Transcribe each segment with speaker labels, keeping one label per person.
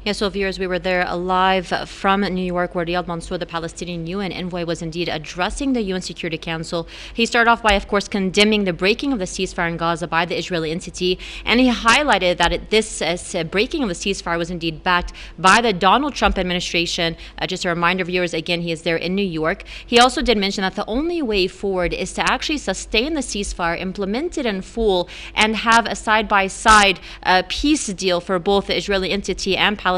Speaker 1: Yeah, so viewers, we were there live from New York, where Riyad Mansour, the Palestinian UN envoy, was indeed addressing the UN Security Council. He started off by, of course, condemning the breaking of the ceasefire in Gaza by the Israeli entity, and he highlighted that this breaking of the ceasefire was indeed backed by the Donald Trump administration. Just a reminder, viewers, again, he is there in New York. He also did mention that the only way forward is to actually sustain the ceasefire, implement it in full, and have a side-by-side peace deal for both the Israeli entity and Palestine.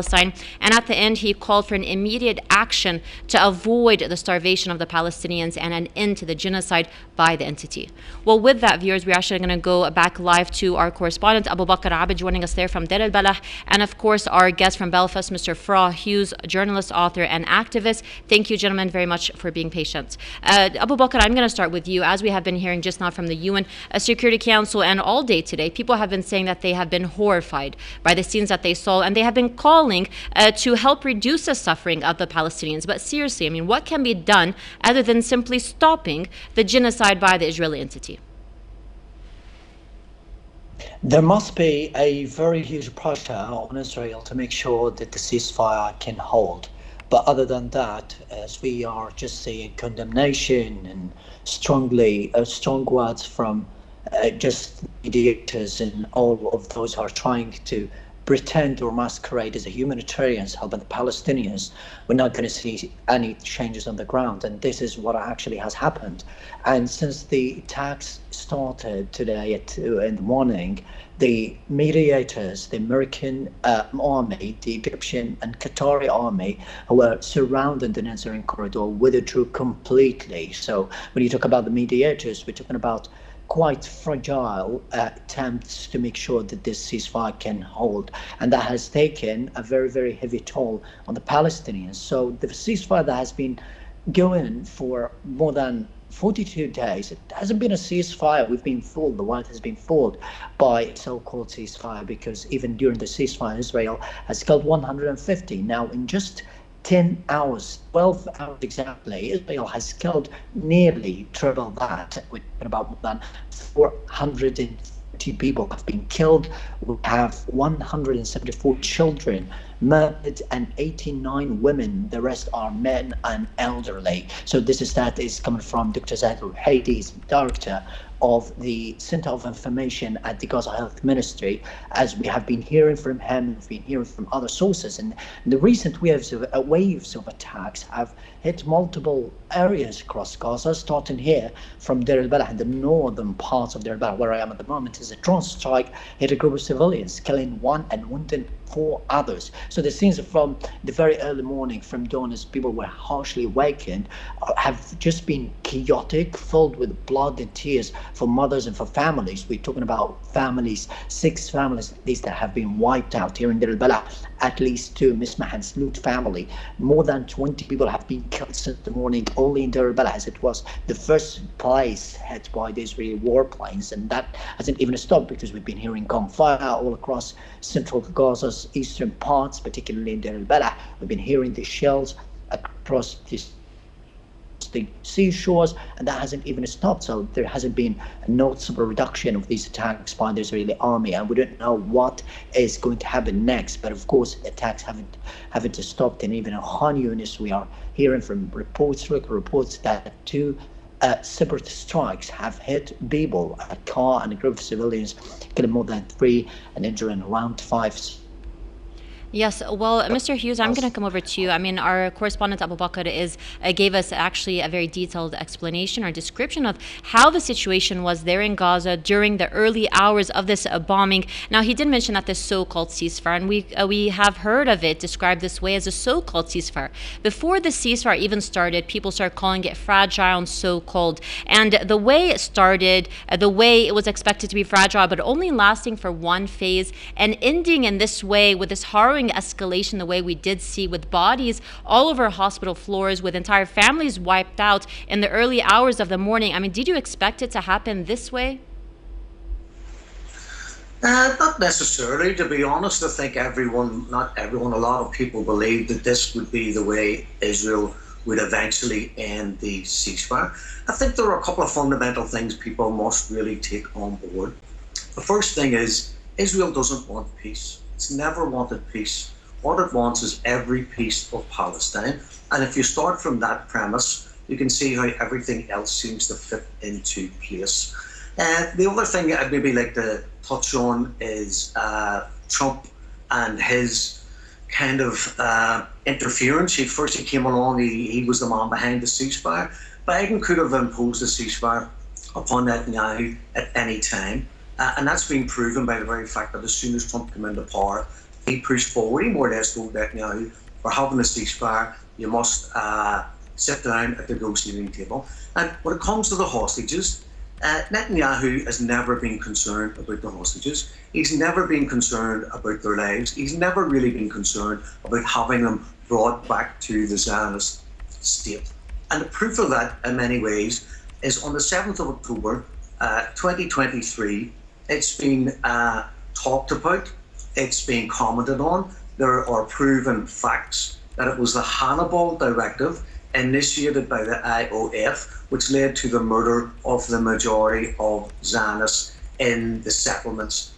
Speaker 1: And at the end, he called for an immediate action to avoid the starvation of the Palestinians and an end to the genocide by the entity. Well, with that, viewers, we're actually going to go back live to our correspondent, Abu Bakr Abid, joining us there from Deir al-Balah, and of course, our guest from Belfast, Mr. Fra Hughes, journalist, author, and activist. Thank you, gentlemen, very much for being patient. Abu Bakr, I'm going to start with you. As we have been hearing just now from the UN Security Council and all day today, people have been saying that they have been horrified by the scenes that they saw, and they have been calling to help reduce the suffering of the Palestinians. But seriously, I mean, what can be done other than simply stopping the genocide by the Israeli entity?
Speaker 2: There must be a very huge pressure on Israel to make sure that the ceasefire can hold. But other than that, as we are just seeing condemnation and strong words from just mediators and all of those who are trying to pretend or masquerade as a humanitarians helping the Palestinians, we're not going to see any changes on the ground. And this is what actually has happened. And since the attacks started today at 2 in the morning, the mediators, the American army, the Egyptian and Qatari army, who were surrounding the Nazarene corridor, withdrew completely. So when you talk about the mediators, we're talking about quite fragile attempts to make sure that this ceasefire can hold. And that has taken a very, very heavy toll on the Palestinians. So the ceasefire that has been going for more than 42 days, it hasn't been a ceasefire. We've been fooled. The world has been fooled by so-called ceasefire, because even during the ceasefire, Israel has killed 150. Now, in just 10 hours, 12 hours exactly, Israel has killed nearly triple that. We're talking about more than 450 people have been killed. We have 174 children murdered and 89 women. The rest are men and elderly. So this is that is coming from Dr. Zaid al-Haidi, director of the Center of Information at the Gaza Health Ministry, as we have been hearing from him, we've been hearing from other sources. And the recent waves of attacks have hit multiple areas across Gaza, starting here from Deir al-Balah, in the northern parts of Deir al-Balah, where I am at the moment. Is a drone strike hit a group of civilians, killing one and wounding 4 others. So the scenes from the very early morning, from dawn, as people were harshly awakened, have just been chaotic, filled with blood and tears for mothers and for families. We're talking about families, 6 families at least, that have been wiped out here in Deir al-Balah. At least 2, Miss Mahan's Loot family. More than 20 people have been killed since the morning only in Deir al-Balah, as it was the first place hit by the Israeli warplanes. And that hasn't even stopped, because we've been hearing gunfire all across central Gaza's eastern parts, particularly in Deir al-Balah. We've been hearing the shells across the seashores, and that hasn't even stopped. So there hasn't been a noticeable reduction of these attacks by the Israeli army, and we don't know what is going to happen next. But of course, attacks haven't stopped. And even in Khan Yunis, we are hearing from local reports that 2 separate strikes have hit people, a car and a group of civilians, killing more than 3 and injuring around 5.
Speaker 1: Yes, well, Mr. Hughes, I'm going to come over to you. I mean, our correspondent Abu Bakr gave us actually a very detailed explanation or description of how the situation was there in Gaza during the early hours of this bombing. Now, he did mention that this so-called ceasefire, and we have heard of it described this way as a so-called ceasefire. Before the ceasefire even started, people started calling it fragile and so-called. And the way it started, the way it was expected to be fragile, but only lasting for one phase and ending in this way with this harrowing escalation, the way we did see, with bodies all over hospital floors, with entire families wiped out in the early hours of the morning. I mean, did you expect it to happen this way?
Speaker 3: Not necessarily, to be honest. I think not everyone, a lot of people believed that this would be the way Israel would eventually end the ceasefire. I think there are a couple of fundamental things people must really take on board. The first thing is, Israel doesn't want peace. It's never wanted peace. What it wants is every piece of Palestine. And if you start from that premise, you can see how everything else seems to fit into place. The other thing I'd maybe like to touch on is Trump and his kind of interference. First he came along, he was the man behind the ceasefire. Biden could have imposed a ceasefire upon Netanyahu at any time. And that's been proven by the very fact that as soon as Trump came into power, he pushed forward. He more or less told Netanyahu, we're having a ceasefire, you must sit down at the negotiating table. And when it comes to the hostages, Netanyahu has never been concerned about the hostages. He's never been concerned about their lives. He's never really been concerned about having them brought back to the Zionist state. And the proof of that, in many ways, is on the 7th of October, 2023, it's been talked about, it's been commented on. There are proven facts that it was the Hannibal Directive initiated by the IOF, which led to the murder of the majority of Zionists in the settlements.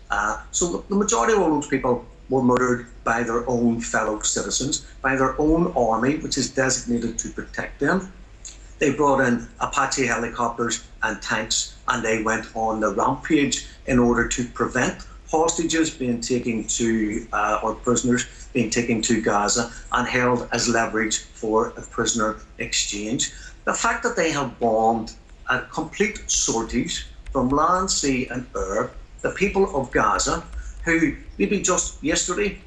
Speaker 3: So the majority of all those people were murdered by their own fellow citizens, by their own army, which is designated to protect them. They brought in Apache helicopters and tanks, and they went on the rampage in order to prevent hostages being taken to, or prisoners being taken to Gaza and held as leverage for a prisoner exchange. The fact that they have bombed a complete sorties from land, sea and air, the people of Gaza, who maybe just yesterday,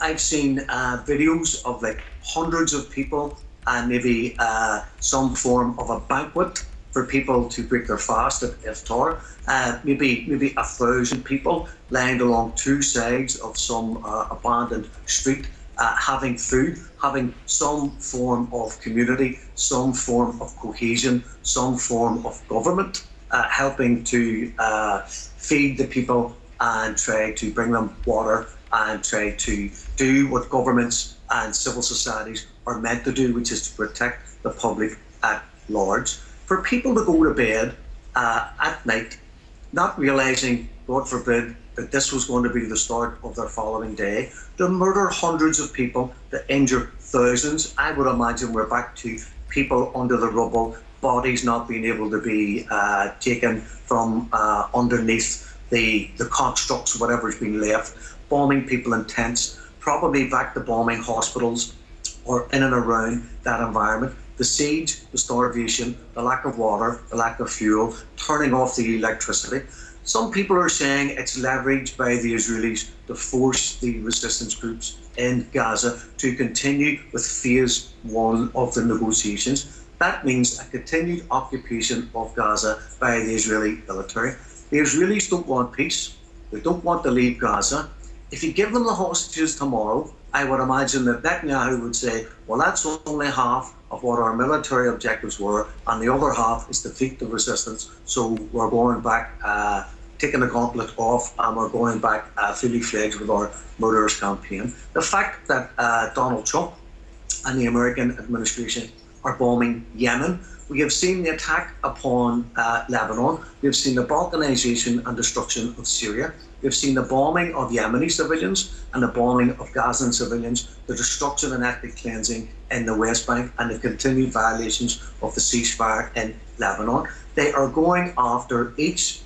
Speaker 3: I've seen videos of like hundreds of people and maybe some form of a banquet for people to break their fast at iftar. Maybe 1,000 people lying along two sides of some abandoned street, having food, having some form of community, some form of cohesion, some form of government, helping to feed the people and try to bring them water and try to do what governments and civil societies are meant to do, which is to protect the public at large. For people to go to bed at night, not realising, God forbid, that this was going to be the start of their following day, to murder hundreds of people, to injure thousands. I would imagine we're back to people under the rubble, bodies not being able to be taken from underneath the constructs, whatever's been left, bombing people in tents, probably back to bombing hospitals or in and around that environment. The siege, the starvation, the lack of water, the lack of fuel, turning off the electricity. Some people are saying it's leveraged by the Israelis to force the resistance groups in Gaza to continue with phase one of the negotiations. That means a continued occupation of Gaza by the Israeli military. The Israelis don't want peace. They don't want to leave Gaza. If you give them the hostages tomorrow, I would imagine that Netanyahu would say, well, that's only half of what our military objectives were, and the other half is to defeat the resistance. So we're going back, taking the gauntlet off, and we're going back fully fledged with our murderous campaign. The fact that Donald Trump and the American administration are bombing Yemen. We have seen the attack upon Lebanon. We have seen the balkanization and destruction of Syria. We have seen the bombing of Yemeni civilians and the bombing of Gazan civilians, the destruction and ethnic cleansing in the West Bank, and the continued violations of the ceasefire in Lebanon. They are going after each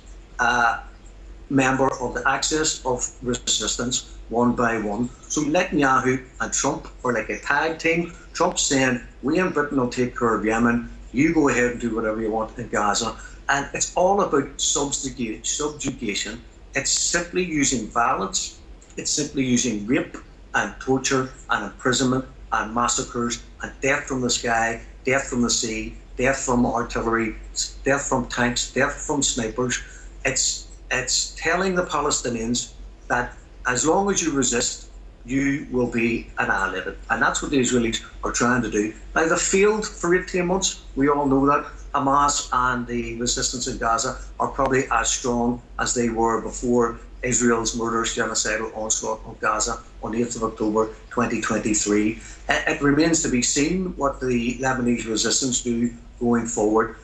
Speaker 3: member of the axis of resistance one by one. So Netanyahu and Trump are like a tag team. Trump's saying, we in Britain will take care of Yemen. You go ahead and do whatever you want in Gaza. And it's all about subjugation. It's simply using violence. It's simply using rape and torture and imprisonment and massacres and death from the sky, death from the sea, death from artillery, death from tanks, death from snipers. It's telling the Palestinians that as long as you resist, you will be annihilated. And that's what the Israelis are trying to do. Now, they failed for 18 months. We all know that. Hamas and the resistance in Gaza are probably as strong as they were before Israel's murderous genocidal onslaught on Gaza on the 8th of October 2023. It remains to be seen what the Lebanese resistance do going forward.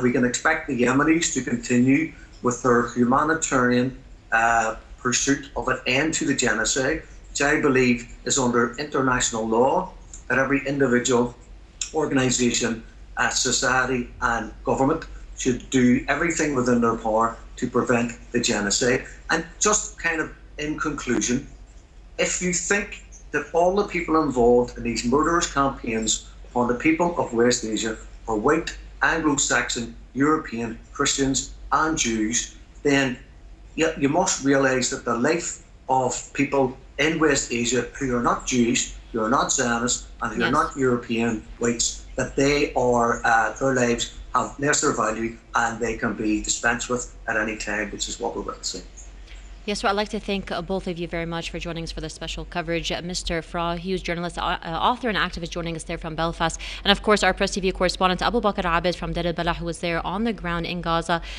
Speaker 3: We can expect the Yemenis to continue with their humanitarian pursuit of an end to the genocide. which I believe is under international law, that every individual, organisation, society and government should do everything within their power to prevent the genocide. And just kind of in conclusion, if you think that all the people involved in these murderous campaigns upon the people of West Asia are white, Anglo-Saxon, European, Christians and Jews, then you must realise that the life of people in West Asia who are not Jewish, who are not Zionist and who are not European whites, that they are, their lives have lesser value and they can be dispensed with at any time, which is what we're witnessing.
Speaker 1: Yes, well, I'd like to thank both of you very much for joining us for this special coverage. Mr. Fra Hughes, journalist, author and activist, joining us there from Belfast. And of course, our Press TV correspondent, Abu Bakr Abed from Deir el Balah, who was there on the ground in Gaza.